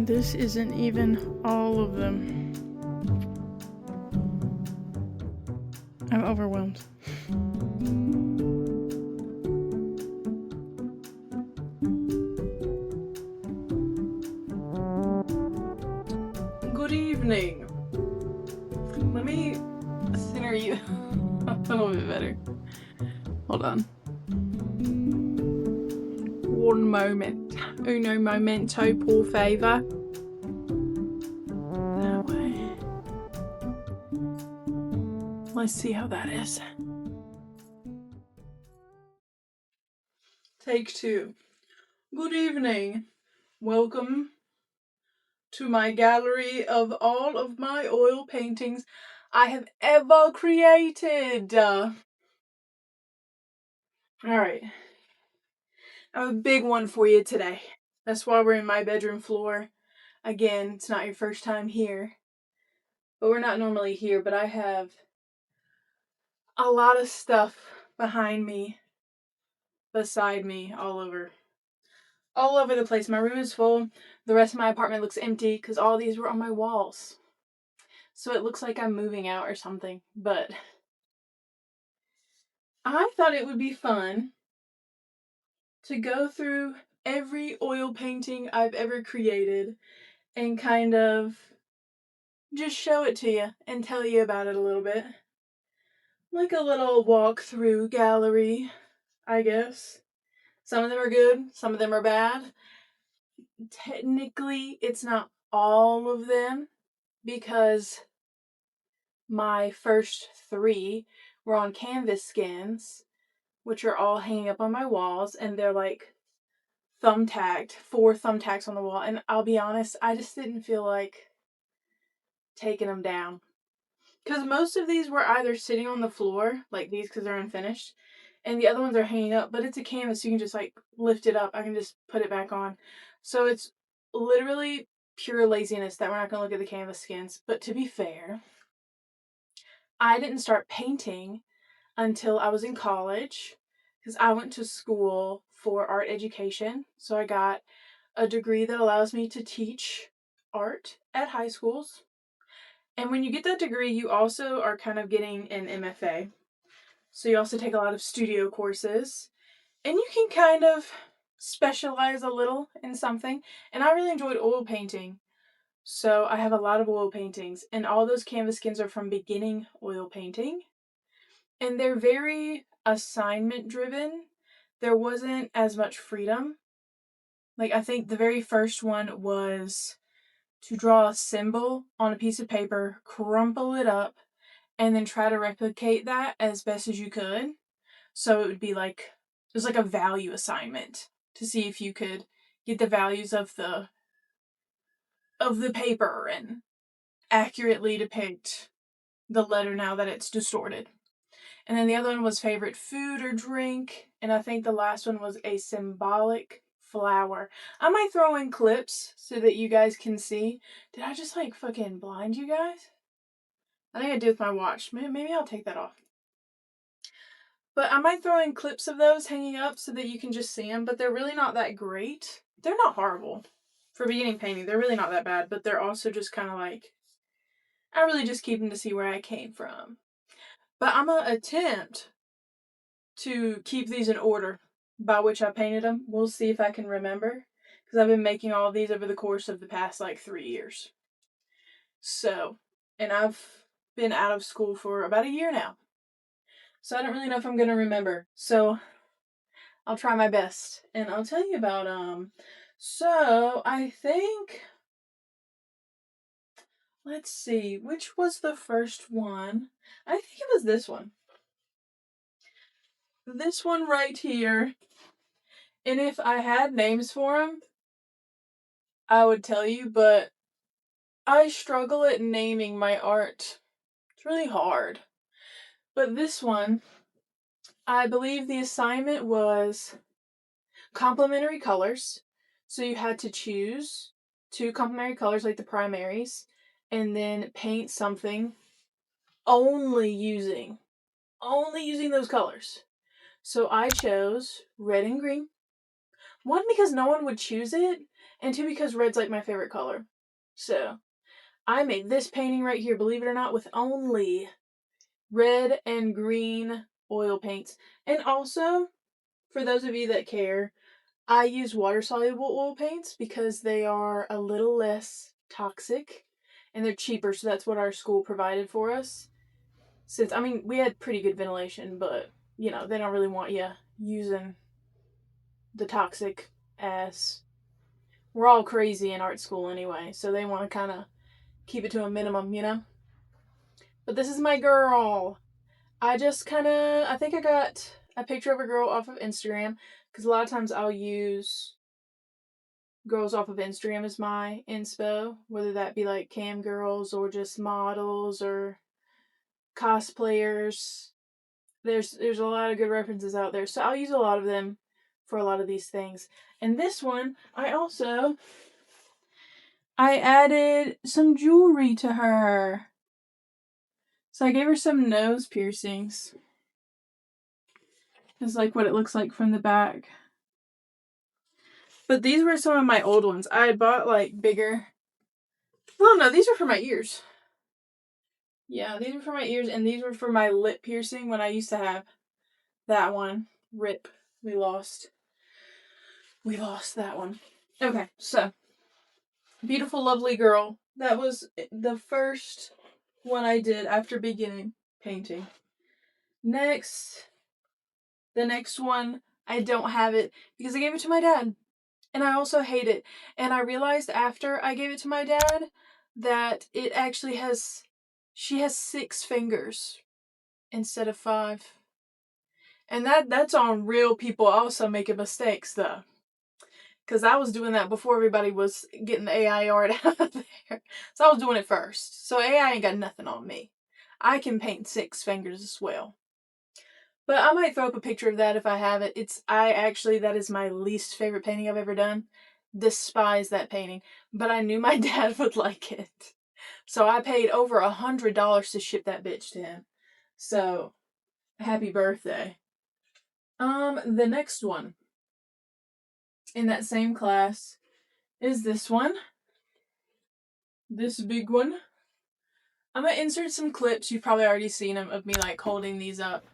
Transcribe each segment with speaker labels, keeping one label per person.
Speaker 1: And this isn't even all of them. I'm overwhelmed. Good evening. Let me center you a little bit better. Hold on. One moment. Uno momento, por favor. That way. Let's see how that is. Take 2. Good evening. Welcome to my gallery of all of my oil paintings I have ever created. Alright. I have a big one for you today. That's why we're in my bedroom floor. Again, it's not your first time here. But we're not normally here, but I have a lot of stuff behind me, beside me, all over the place. My room is full. The rest of my apartment looks empty because all these were on my walls. So it looks like I'm moving out or something. But I thought it would be fun to go through every oil painting I've ever created and kind of just show it to you and tell you about it a little bit. Like a little walk-through gallery, I guess. Some of them are good, some of them are bad. Technically, it's not all of them because my first 3 were on canvas skins, which are all hanging up on my walls, and they're like thumbtacked, 4 thumbtacks on the wall. And I'll be honest, I just didn't feel like taking them down. Because most of these were either sitting on the floor, like these because they're unfinished, and the other ones are hanging up, but it's a canvas, so you can just like lift it up. I can just put it back on. So it's literally pure laziness that we're not going to look at the canvas skins. But to be fair, I didn't start painting until I was in college because I went to school for art education. So I got a degree that allows me to teach art at high schools. And when you get that degree, you also are kind of getting an MFA. So you also take a lot of studio courses. And you can kind of specialize a little in something. And I really enjoyed oil painting. So I have a lot of oil paintings. And all those canvas skins are from beginning oil painting. And they're very assignment driven. There wasn't as much freedom. Like, I think the very first one was to draw a symbol on a piece of paper, crumple it up, and then try to replicate that as best as you could. So it would be like, it was like a value assignment to see if you could get the values of the paper and accurately depict the letter now that it's distorted. And then the other one was favorite food or drink. And I think the last one was a symbolic flower. I might throw in clips so that you guys can see. Did I just like fucking blind you guys? I think I did with my watch. Maybe I'll take that off. But I might throw in clips of those hanging up so that you can just see them. But they're really not that great. They're not horrible. For beginning painting, they're really not that bad. But they're also just kind of like, I really just keep them to see where I came from. But I'm going to attempt to keep these in order by which I painted them. We'll see if I can remember. Because I've been making all of these over the course of the past like 3 years. So, and I've been out of school for about a year now. So I don't really know if I'm going to remember. So I'll try my best. And I'll tell you about so I think, let's see, which was the first one? I think it was this one. This one right here. And if I had names for them, I would tell you, but I struggle at naming my art. It's really hard. But this one, I believe the assignment was complementary colors. So you had to choose 2 complementary colors, like the primaries, and then paint something only using those colors. So I chose red and green. One, because no one would choose it, and 2, because red's like my favorite color. So I made this painting right here, believe it or not, with only red and green oil paints. And also, for those of you that care, I use water-soluble oil paints because they are a little less toxic and they're cheaper, so that's what our school provided for us. Since, I mean, we had pretty good ventilation, but, you know, they don't really want you using the toxic ass. We're all crazy in art school anyway, so they want to kind of keep it to a minimum, you know? But this is my girl. I think I got a picture of a girl off of Instagram, because a lot of times I'll use girls off of Instagram as my inspo, whether that be like cam girls or just models or cosplayers. There's a lot of good references out there, so I'll use a lot of them for a lot of these things. And this one, I added some jewelry to her. So I gave her some nose piercings. It's like what it looks like from the back. But these were some of my old ones. I had bought like bigger. Well, no, these were for my ears. Yeah, these were for my ears, and these were for my lip piercing when I used to have that one. Rip. We lost that one. Okay, so beautiful, lovely girl. That was the first one I did after beginning painting. Next, the next one, I don't have it because I gave it to my dad. And I also hate it. And I realized after I gave it to my dad that it actually she has 6 fingers instead of 5. And that's on real people also making mistakes though. Because I was doing that before everybody was getting the AI art out there. So I was doing it first. So AI ain't got nothing on me. I can paint 6 fingers as well. But I might throw up a picture of that if I have it. That is my least favorite painting I've ever done. Despise that painting. But I knew my dad would like it. So I paid over $100 to ship that bitch to him. So, happy birthday. The next one in that same class is this one. This big one. I'm gonna insert some clips. You've probably already seen them of me like holding these up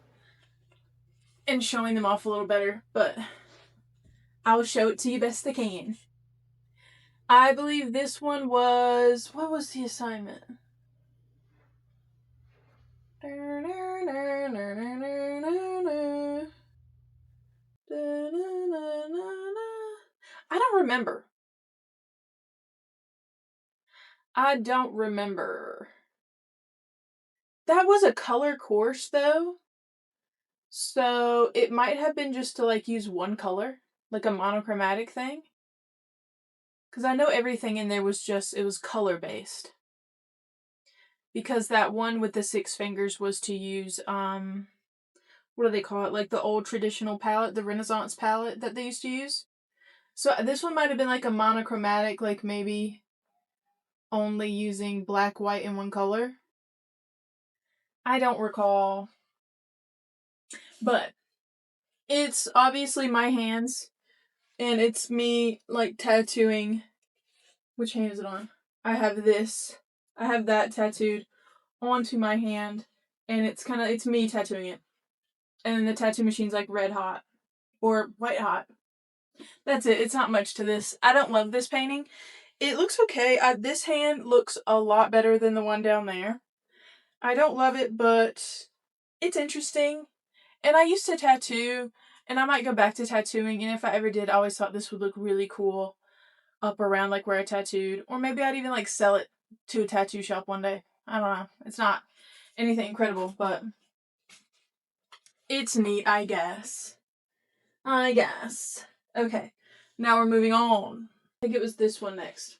Speaker 1: and showing them off a little better, but I'll show it to you best I can. I believe this one was... What was the assignment? I don't remember. That was a color course, though. So it might have been just to, like, use one color. Like a monochromatic thing. Because I know everything in there was color-based. Because that one with the 6 fingers was to use, what do they call it? Like the old traditional palette, the Renaissance palette that they used to use. So this one might have been like a monochromatic, like maybe only using black, white, and one color. I don't recall. But it's obviously my hands, and it's me like tattooing. Which hand is it on? I have that tattooed onto my hand, and it's me tattooing it. And then the tattoo machine's like red hot or white hot. That's it. It's not much to this. I don't love this painting. It looks okay. This hand looks a lot better than the one down there. I don't love it, but it's interesting. And I used to tattoo, and I might go back to tattooing, and if I ever did, I always thought this would look really cool up around like where I tattooed. Or maybe I'd even like sell it to a tattoo shop one day. I don't know. It's not anything incredible, but it's neat, I guess. Okay, now we're moving on. I think it was this one next.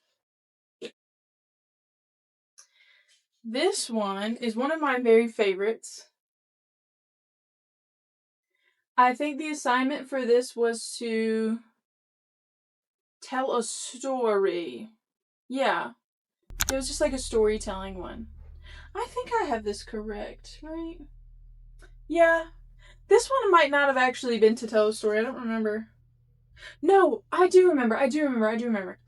Speaker 1: This one is one of my very favorites. I think the assignment for this was to tell a story. Yeah, it was just like a storytelling one. I think I have this correct, right? Yeah, this one might not have actually been to tell a story. I don't remember. No, I do remember.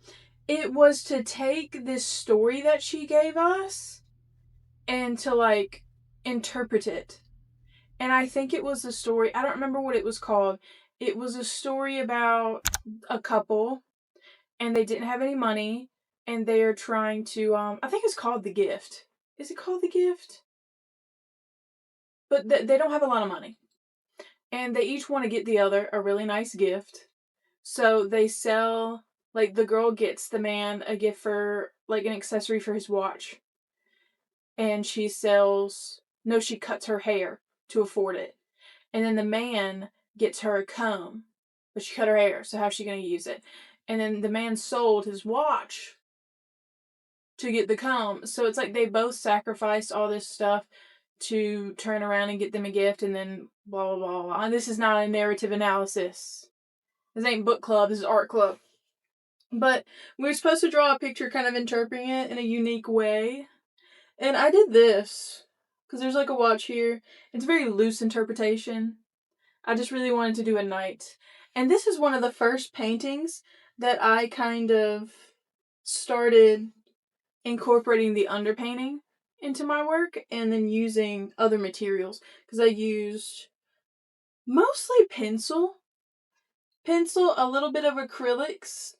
Speaker 1: It was to take this story that she gave us and to like interpret it. And I think it was a story, I don't remember what it was called. It was a story about a couple and they didn't have any money and they are trying to I think it's called The Gift. Is it called The Gift? But they don't have a lot of money. And they each want to get the other a really nice gift. So they sell, like, the girl gets the man a gift for, like, an accessory for his watch. And she sells, no, she cuts her hair to afford it. And then the man gets her a comb, but she cut her hair, so how's she going to use it? And then the man sold his watch to get the comb. So it's like they both sacrificed all this stuff to turn around and get them a gift, and then blah, blah, blah, blah. And this is not a narrative analysis. This ain't book club, this is art club. But we were supposed to draw a picture kind of interpreting it in a unique way. And I did this. Because there's like a watch here. It's a very loose interpretation. I just really wanted to do a knight. And this is one of the first paintings that I kind of started incorporating the underpainting into my work and then using other materials. Because I used mostly pencil, a little bit of acrylics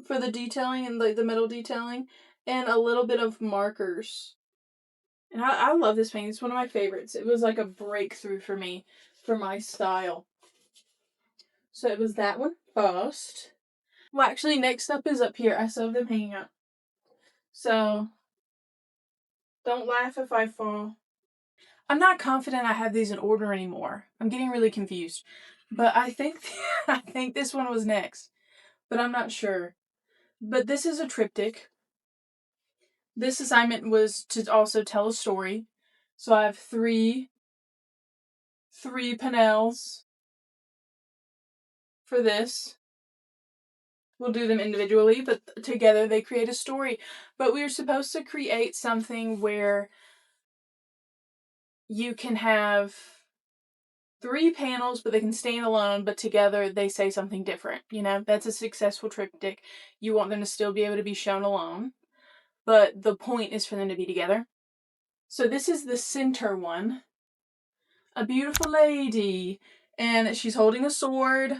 Speaker 1: for the detailing and the metal detailing, and a little bit of markers. And I love this painting. It's one of my favorites. It was like a breakthrough for me, for my style. So it was that one first. Well, actually, next up is up here. I still have them hanging up. So, don't laugh if I fall. I'm not confident I have these in order anymore. I'm getting really confused. But I think I think this one was next. But I'm not sure. But this is a triptych. This assignment was to also tell a story. So I have three panels for this. We'll do them individually, but together they create a story. But we were supposed to create something where you can have 3 panels, but they can stand alone, but together they say something different. You know, that's a successful triptych. You want them to still be able to be shown alone, but the point is for them to be together. So this is the center one. A beautiful lady, and she's holding a sword.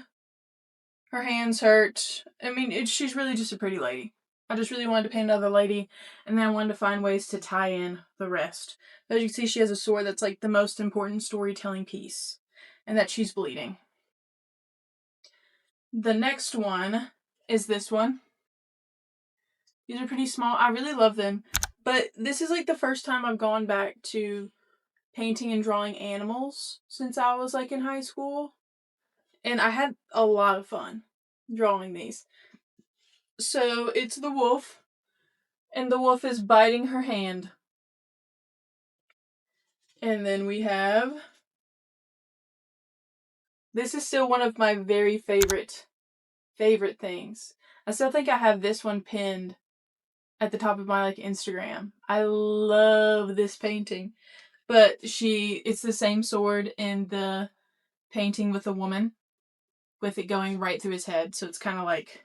Speaker 1: Her hands hurt. I mean, she's really just a pretty lady. I just really wanted to paint another lady, and then I wanted to find ways to tie in the rest. But as you can see, she has a sword that's like the most important storytelling piece, and that she's bleeding. The next one is this one. These are pretty small. I really love them. But this is like the first time I've gone back to painting and drawing animals since I was like in high school. And I had a lot of fun drawing these. So it's the wolf, and the wolf is biting her hand. And then we have, this is still one of my very favorite things. I still think I have this one pinned at the top of my like Instagram. I love this painting. But it's the same sword in the painting with the woman, with it going right through his head. So it's kind of like,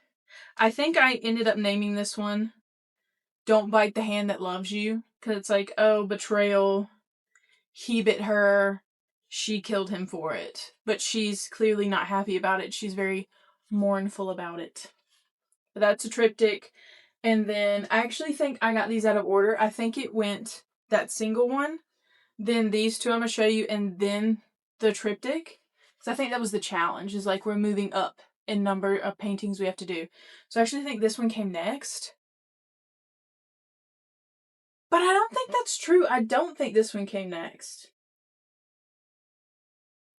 Speaker 1: I think I ended up naming this one Don't Bite the Hand That Loves You. Because it's like, oh, betrayal. He bit her. She killed him for it. But she's clearly not happy about it. She's very mournful about it. But that's a triptych. And then I actually think I got these out of order. I think it went that single one, then these two I'm going to show you, and then the triptych. Because I think that was the challenge, is like we're moving up in number of paintings we have to do. So I actually think this one came next. But I don't think that's true. I don't think this one came next.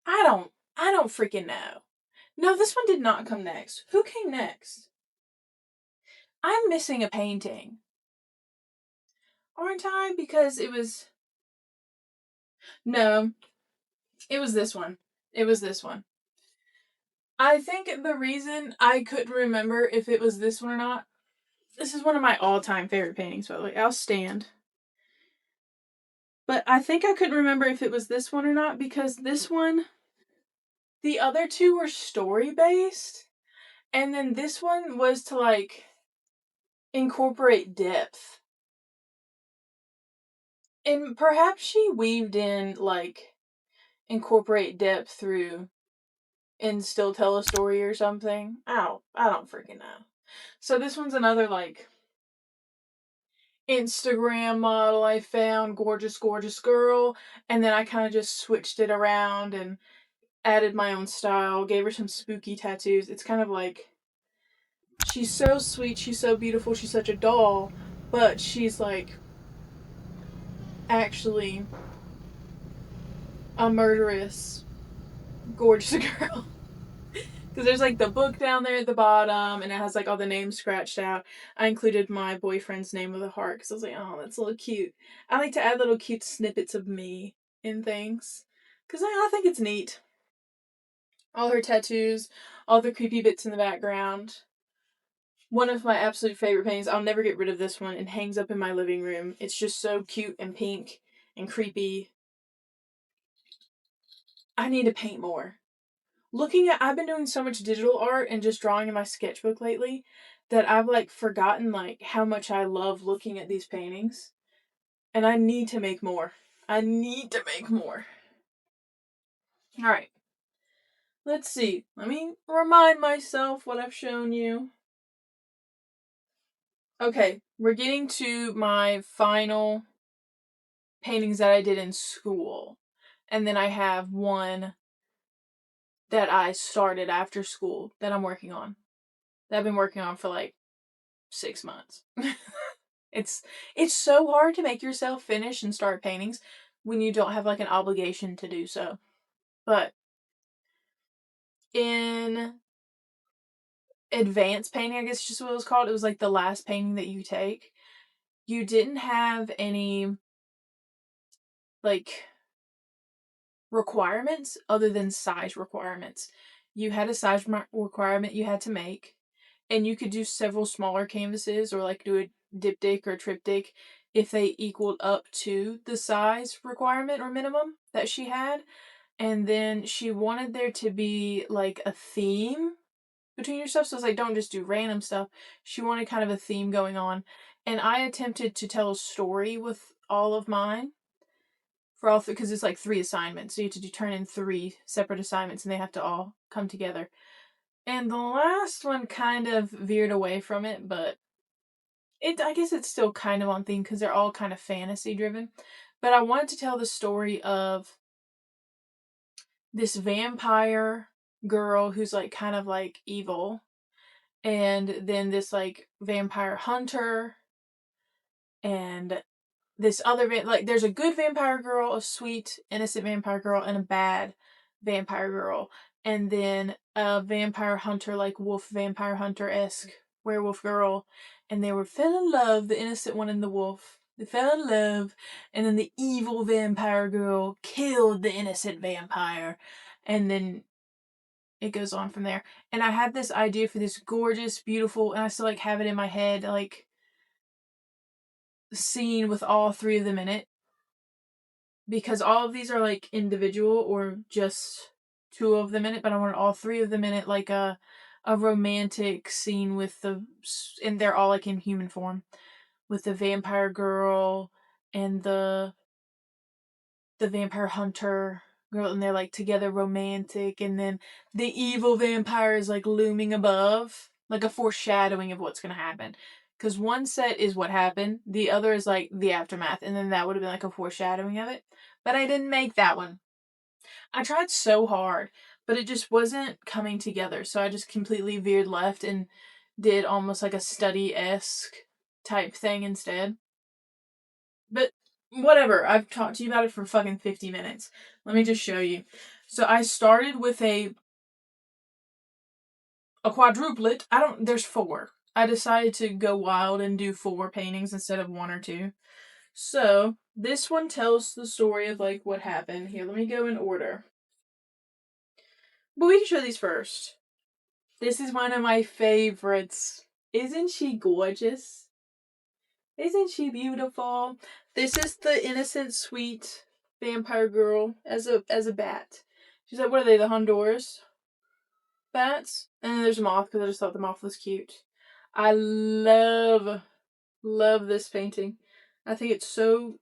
Speaker 1: I don't freaking know. No, this one did not come next. Who came next? I'm missing a painting. Aren't I? Because it was... No, it was this one. It was this one. I think the reason I couldn't remember if it was this one or not, this is one of my all-time favorite paintings, by the way. I'll stand. But I think I couldn't remember if it was this one or not, because this one, the other two were story-based, And then this one was to, like, incorporate depth. And perhaps she weaved in, like, incorporate depth through and still tell a story or something. I don't freaking know. So this one's another, like, Instagram model I found, gorgeous, gorgeous girl. And then I kind of just switched it around and added my own style, gave her some spooky tattoos. It's kind of like, she's so sweet, she's so beautiful, she's such a doll, but she's, like, actually a murderous, gorgeous girl. Because there's, like, the book down there at the bottom, and it has, like, all the names scratched out. I included my boyfriend's name with a heart, because I was like, oh, that's a little cute. I like to add little cute snippets of me in things, because I think it's neat. All her tattoos, all the creepy bits in the background. One of my absolute favorite paintings, I'll never get rid of this one, it hangs up in my living room. It's just so cute and pink and creepy. I need to paint more. I've been doing so much digital art and just drawing in my sketchbook lately that I've, like, forgotten, like, how much I love looking at these paintings. And I need to make more. Alright. Let's see. Let me remind myself what I've shown you. Okay, we're getting to my final paintings that I did in school. And then I have one that I started after school that I'm working on. That I've been working on for, like, 6 months. It's so hard to make yourself finish and start paintings when you don't have, like, an obligation to do so. But in advanced painting, I guess is just what it was called, it was, like, the last painting that you take. You didn't have any, like, requirements other than size requirements. You had a size requirement you had to make, and you could do several smaller canvases or, like, do a diptych or a triptych if they equaled up to the size requirement or minimum that she had. And then she wanted there to be, like, a theme between your stuff. So it's like, don't just do random stuff. She wanted kind of a theme going on. And I attempted to tell a story with all of mine for all because it's like 3 assignments. So you have to turn in 3 separate assignments and they have to all come together. And the last one kind of veered away from it, but I guess it's still kind of on theme because they're all kind of fantasy driven. But I wanted to tell the story of this vampire girl who's, like, kind of, like, evil, and then this, like, vampire hunter, and this other like, there's a good vampire girl, a sweet innocent vampire girl, and a bad vampire girl, and then a vampire hunter, like wolf vampire hunter-esque werewolf girl, and they fell in love, the innocent one and the wolf. They fell in love, and then the evil vampire girl killed the innocent vampire, and then it goes on from there. And I had this idea for this gorgeous, beautiful, and I still, like, have it in my head, like, scene with all 3 of them in it. Because all of these are, like, individual or just 2 of them in it, but I wanted all 3 of them in it, like a romantic scene with and they're all, like, in human form, with the vampire girl and the vampire hunter girl, and they're, like, together romantic, and then the evil vampire is, like, looming above, like a foreshadowing of what's gonna happen. Because one set is what happened, the other is, like, the aftermath, and then that would have been, like, a foreshadowing of it. But I didn't make that one. I tried so hard, but it just wasn't coming together, so I just completely veered left and did almost like a study-esque type thing instead. But whatever, I've talked to you about it for fucking 50 minutes. Let me just show you. So I started with a quadruplet. There's 4. I decided to go wild and do 4 paintings instead of 1 or 2. So this one tells the story of, like, what happened. Here, let me go in order. But we can show these first. This is one of my favorites. Isn't she gorgeous? Isn't she beautiful? This is the innocent, sweet vampire girl as a bat. She's like, what are they, the Honduras? bats. And then there's a moth because I just thought the moth was cute. I love this painting. I think it's so...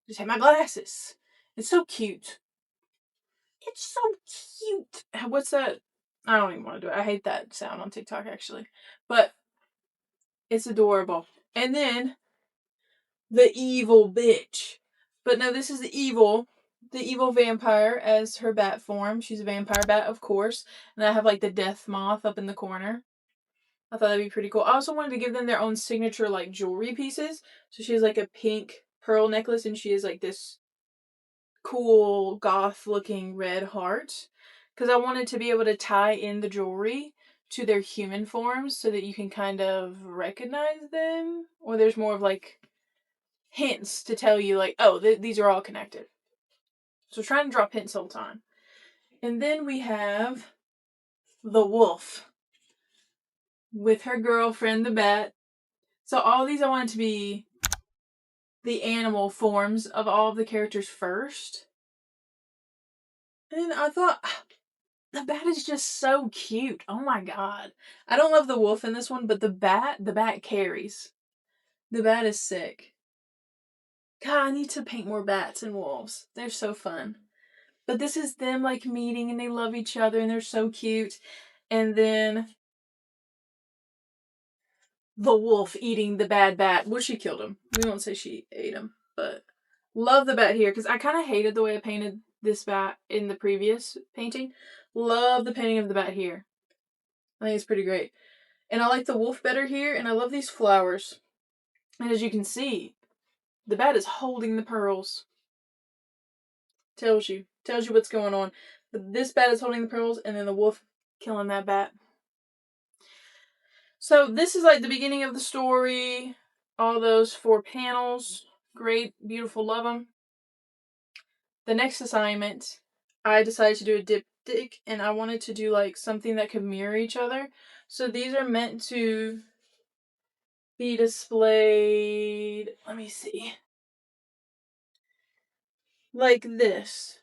Speaker 1: Just have my glasses. It's so cute. It's so cute. What's that? I don't even want to do it. I hate that sound on TikTok, actually. But it's adorable. And then the evil bitch. But no, this is the evil vampire as her bat form. She's a vampire bat, of course. And I have like the death moth up in the corner. I thought that'd be pretty cool. I also wanted to give them their own signature like jewelry pieces. So she has like a pink pearl necklace and she has like this cool goth looking red heart. Because I wanted to be able to tie in the jewelry to their human forms so that you can kind of recognize them. Or there's more of like hints to tell you like, oh, these are all connected. So trying to drop hints the whole time. And then we have the wolf with her girlfriend, the bat. So all these I wanted to be the animal forms of all of the characters first. And I thought, the bat is just so cute. Oh my god. I don't love the wolf in this one, but the bat carries. The bat is sick. God, I need to paint more bats and wolves. They're so fun. But this is them like meeting and they love each other and they're so cute. And then the wolf eating the bad bat. Well, she killed him. We won't say she ate him, but love the bat here because I kind of hated the way I painted this bat in the previous painting. Love the painting of the bat here. I think it's pretty great. And I like the wolf better here, and I love these flowers. And as you can see, the bat is holding the pearls. Tells you what's going on. This bat is holding the pearls, and then the wolf killing that bat. So this is like the beginning of the story. All those 4 panels. Great, beautiful, love them. The next assignment, I decided to do a diptych, and I wanted to do like something that could mirror each other. So these are meant to be displayed, let me see, like this.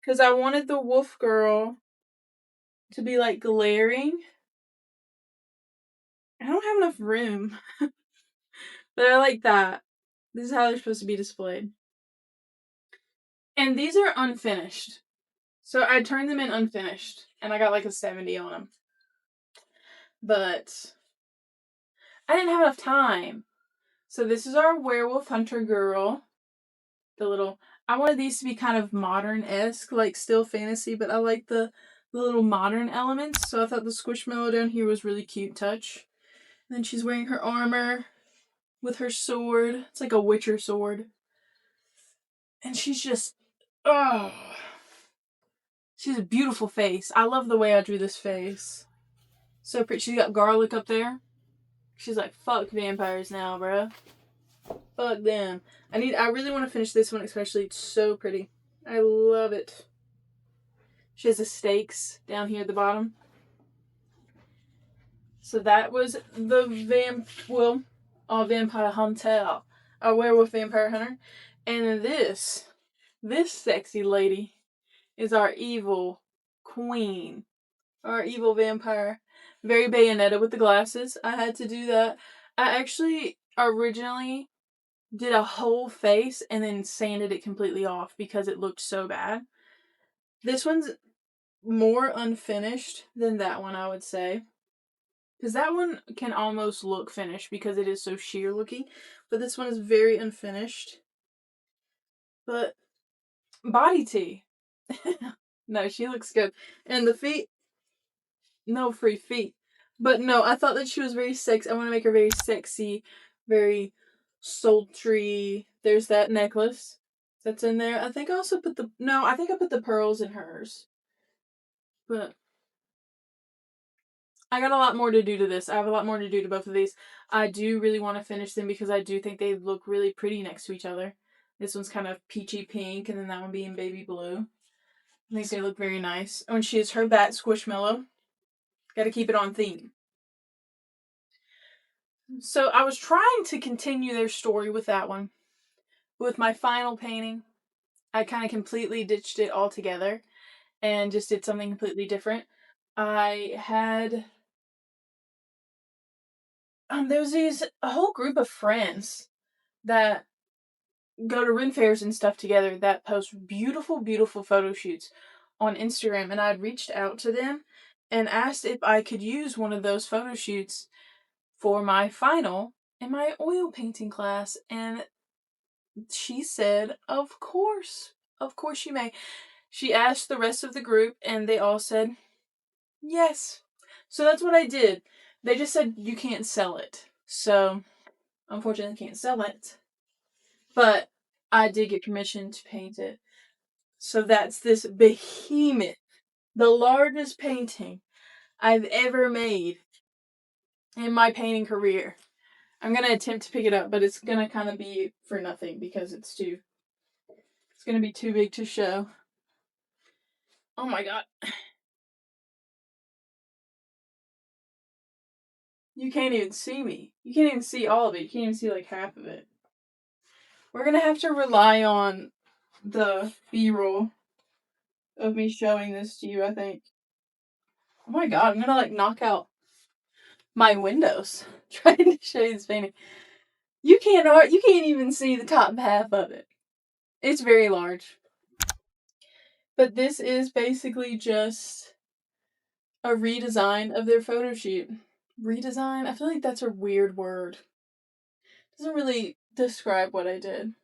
Speaker 1: Because I wanted the wolf girl to be like glaring. I don't have enough room. But I like that. This is how they're supposed to be displayed. And these are unfinished. So I turned them in unfinished. And I got like a 70 on them. But I didn't have enough time. So this is our werewolf hunter girl. I wanted these to be kind of modern-esque, like still fantasy, but I like the little modern elements. So I thought the squishmallow down here was really cute touch. And then she's wearing her armor with her sword. It's like a Witcher sword. And she's just, oh. She has a beautiful face. I love the way I drew this face. So pretty. She's got garlic up there. She's like, fuck vampires now, bro. Fuck them. I really want to finish this one especially. It's so pretty. I love it. She has the stakes down here at the bottom. So that was the vampire hunter. A werewolf vampire hunter. And this sexy lady is our evil queen. Our evil vampire. Very Bayonetta with the glasses. I had to do that. I actually originally did a whole face and then sanded it completely off because it looked so bad. This one's more unfinished than that one, I would say. Because that one can almost look finished because it is so sheer looking. But this one is very unfinished. But body tea. No, she looks good. And the feet, no free feet. But no, I thought that she was very sexy. I want to make her very sexy, very sultry. There's that necklace that's in there. I think I also put I put the pearls in hers. But I got a lot more to do to this. I have a lot more to do to both of these. I do really want to finish them because I do think they look really pretty next to each other. This one's kind of peachy pink and then that one being baby blue. I think they look very nice. Oh, and she has her bat squishmallow. Got to keep it on theme. So I was trying to continue their story with that one. With my final painting, I kind of completely ditched it altogether. and just did something completely different. I had there was a whole group of friends that go to Ren fairs and stuff together that post beautiful, beautiful photo shoots on Instagram, and I'd reached out to them and asked if I could use one of those photo shoots for my final in my oil painting class, and she said, of course she may. She asked the rest of the group, and they all said yes. So that's what I did. They just said you can't sell it. So, unfortunately, I can't sell it. But I did get permission to paint it. So that's this behemoth, the largest painting I've ever made in my painting career. I'm gonna attempt to pick it up, but it's gonna kind of be for nothing because it's gonna be too big to show. Oh my god. You can't even see me. You can't even see all of it. You can't even see like half of it. We're gonna have to rely on the B-roll of me showing this to you, I think. Oh my god, I'm gonna like knock out my windows trying to show you this painting. You can't even see the top half of it. It's very large. But this is basically just a redesign of their photo shoot. Redesign? I feel like that's a weird word. Doesn't really describe what I did.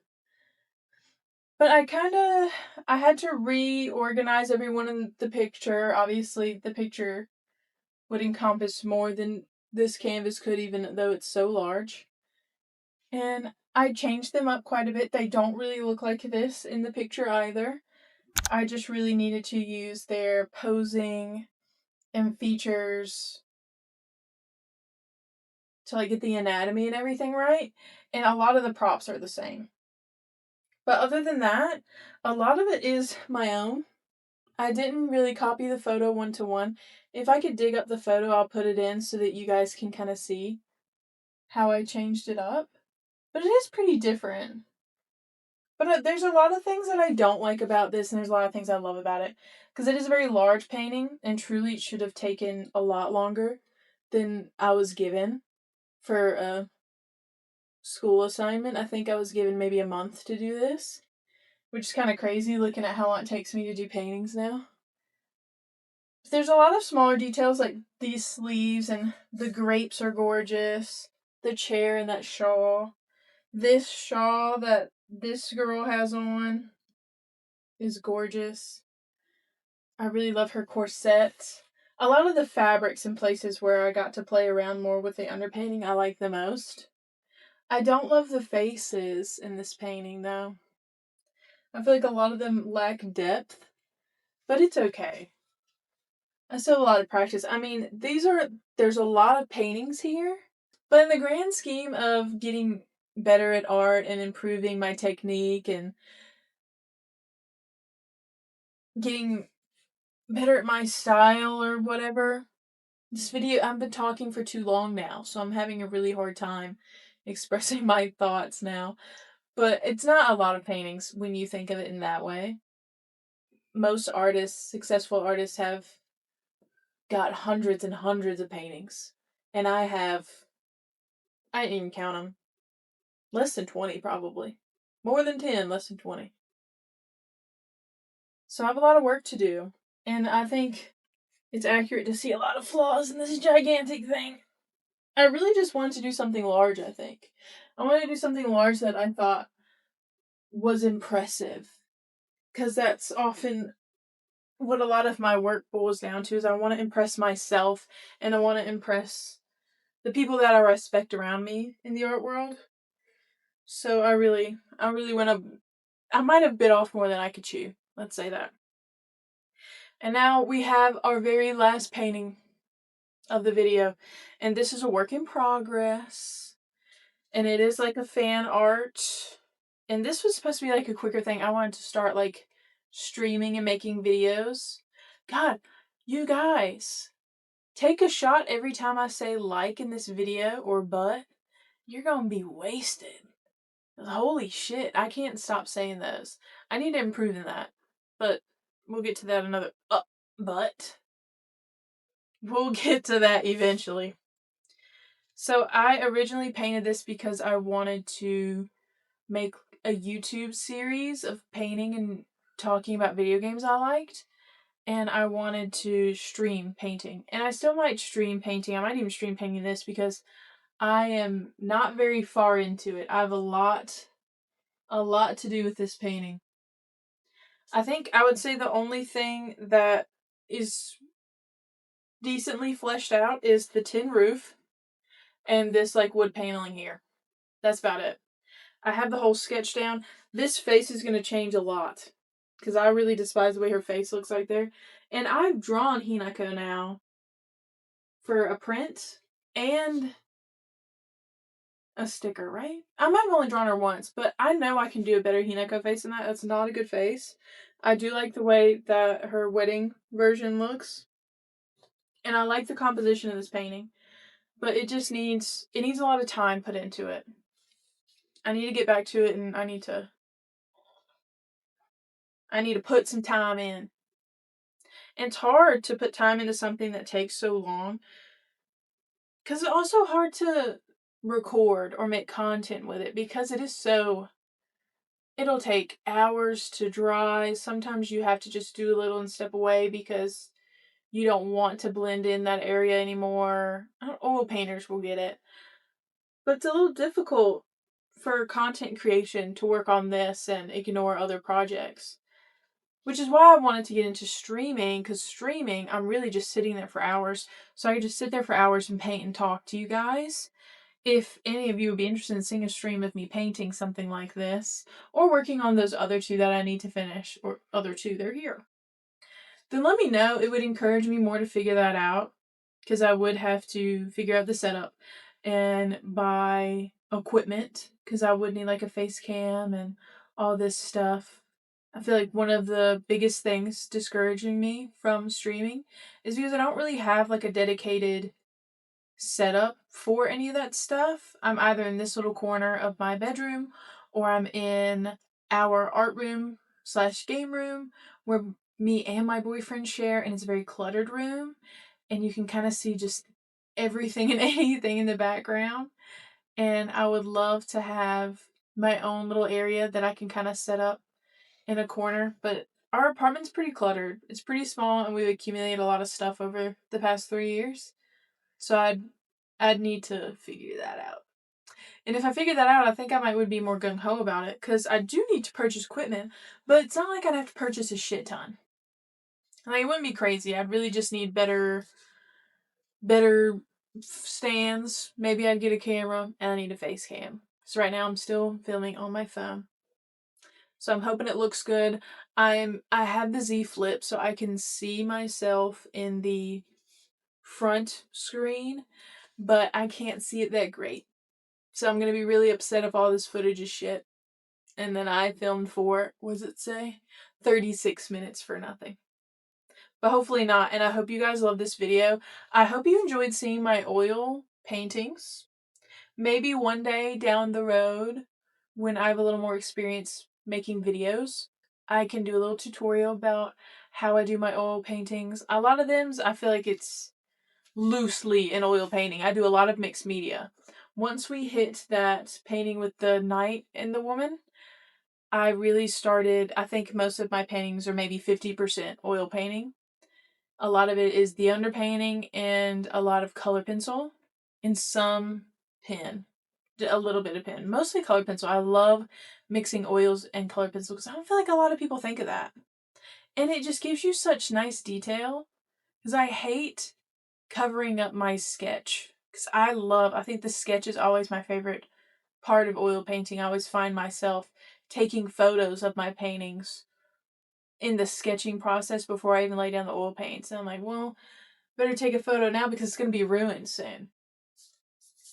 Speaker 1: But I had to reorganize everyone in the picture. Obviously, the picture would encompass more than this canvas could, even though it's so large. And I changed them up quite a bit. They don't really look like this in the picture either. I just really needed to use their posing and features to like get the anatomy and everything right. And a lot of the props are the same. But other than that, a lot of it is my own. I didn't really copy the photo one to one. If I could dig up the photo, I'll put it in so that you guys can kind of see how I changed it up. But it is pretty different. But there's a lot of things that I don't like about this, and there's a lot of things I love about it. Because it is a very large painting, and truly it should have taken a lot longer than I was given for a school assignment. I think I was given maybe a month to do this, which is kind of crazy looking at how long it takes me to do paintings now. There's a lot of smaller details like these sleeves, and the grapes are gorgeous. The chair and that shawl. This shawl that this girl has on is gorgeous. I really love her corset. A lot of the fabrics and places where I got to play around more with the underpainting I like the most. I don't love the faces in this painting though. I feel like a lot of them lack depth, but it's okay. I still have a lot of practice. I mean, there's a lot of paintings here, but in the grand scheme of getting better at art and improving my technique and getting better at my style or whatever, this video, I've been talking for too long now, so I'm having a really hard time expressing my thoughts now. But it's not a lot of paintings when you think of it in that way. Most artists, successful artists, have got hundreds and hundreds of paintings. And I didn't even count them. Less than 20, probably. More than 10, less than 20. So I have a lot of work to do. And I think it's accurate to see a lot of flaws in this gigantic thing. I really just wanted to do something large, I think. I wanted to do something large that I thought was impressive. Because that's often what a lot of my work boils down to is I want to impress myself and I want to impress the people that I respect around me in the art world. So I really went up. I might have bit off more than I could chew. Let's say that. And now we have our very last painting of the video. And this is a work in progress. And it is like a fan art. And this was supposed to be like a quicker thing. I wanted to start like streaming and making videos. God, you guys, take a shot every time I say like in this video or but. You're gonna be wasted. Holy shit, I can't stop saying those. I need to improve in that. But we'll get to that another, but we'll get to that eventually. So I originally painted this because I wanted to make a YouTube series of painting and talking about video games I liked. And I wanted to stream painting. And I still might stream painting. I might even stream painting this because I am not very far into it. I have a lot to do with this painting. I think I would say the only thing that is decently fleshed out is the tin roof and this like wood paneling here. That's about it. I have the whole sketch down. This face is going to change a lot because I really despise the way her face looks like there. And I've drawn Hinako now for a print and a sticker, right? I might have only drawn her once, but I know I can do a better Hinako face than that. That's not a good face. I do like the way that her wedding version looks. And I like the composition of this painting. But it just needs a lot of time put into it. I need to get back to it and I need to put some time in. And it's hard to put time into something that takes so long. Because it's also hard to record or make content with it because it is so. It'll take hours to dry. Sometimes you have to just do a little and step away because you don't want to blend in that area anymore. Oil painters will get it. But it's a little difficult for content creation to work on this and ignore other projects. Which is why I wanted to get into streaming, because streaming, I'm really just sitting there for hours. So I could just sit there for hours and paint and talk to you guys. If any of you would be interested in seeing a stream of me painting something like this, or working on those other two that I need to finish, or other two, they're here, then let me know. It would encourage me more to figure that out, because I would have to figure out the setup and buy equipment, because I would need like a face cam and all this stuff. I feel like one of the biggest things discouraging me from streaming is because I don't really have like a dedicated setup for any of that stuff. I'm either in this little corner of my bedroom or I'm in our art room slash game room where me and my boyfriend share, and it's a very cluttered room and you can kind of see just everything and anything in the background. And I would love to have my own little area that I can kind of set up in a corner, but our apartment's pretty cluttered. It's pretty small and we've accumulated a lot of stuff over the past 3 years. So I'd need to figure that out. And if I figure that out, I think I would be more gung-ho about it, because I do need to purchase equipment, but it's not like I'd have to purchase a shit ton. Like, it wouldn't be crazy. I'd really just need better stands. Maybe I'd get a camera, and I need a face cam. So right now I'm still filming on my phone. So I'm hoping it looks good. I have the Z Flip so I can see myself in the front screen, but I can't see it that great. So I'm gonna be really upset if all this footage is shit. And then I filmed for, what does it say? 36 minutes for nothing. But hopefully not, and I hope you guys love this video. I hope you enjoyed seeing my oil paintings. Maybe one day down the road, when I have a little more experience making videos, I can do a little tutorial about how I do my oil paintings. A lot of them, I feel like it's loosely an oil painting. I do a lot of mixed media. Once we hit that painting with the knight and the woman, I really started, I think most of my paintings are maybe 50% oil painting. A lot of it is the underpainting and a lot of color pencil and some pen. A little bit of pen. Mostly color pencil. I love mixing oils and color pencil because I don't feel like a lot of people think of that. And it just gives you such nice detail, because I hate covering up my sketch. Because I think the sketch is always my favorite part of oil painting. I always find myself taking photos of my paintings in the sketching process before I even lay down the oil paints. And I'm like, well, better take a photo now because it's going to be ruined soon.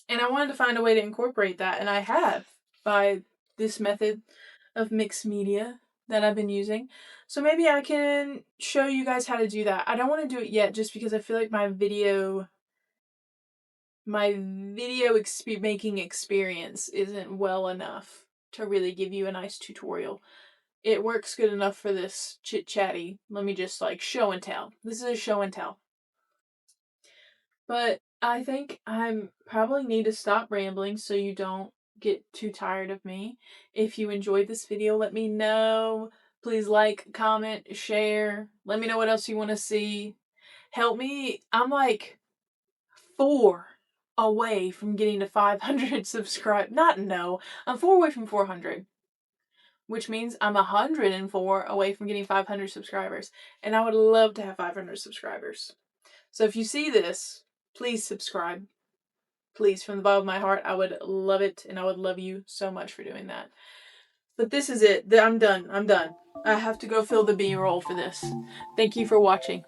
Speaker 1: And I wanted to find a way to incorporate that, and I have by this method of mixed media that I've been using. So maybe I can show you guys how to do that. I don't want to do it yet just because I feel like my video making experience isn't well enough to really give you a nice tutorial. it works good enough for this chit-chatty. Let me just like show and tell. This is a show and tell. But I think I'm probably need to stop rambling so you don't get too tired of me. If you enjoyed this video, let me know. Please like, comment, share. Let me know what else you want to see. Help me. I'm like 4 away from getting to 500 subscribers. I'm 4 away from 400. Which means I'm 104 away from getting 500 subscribers. And I would love to have 500 subscribers. So if you see this, please subscribe. Please, from the bottom of my heart, I would love it, and I would love you so much for doing that. But this is it. I'm done. I have to go fill the B-roll for this. Thank you for watching.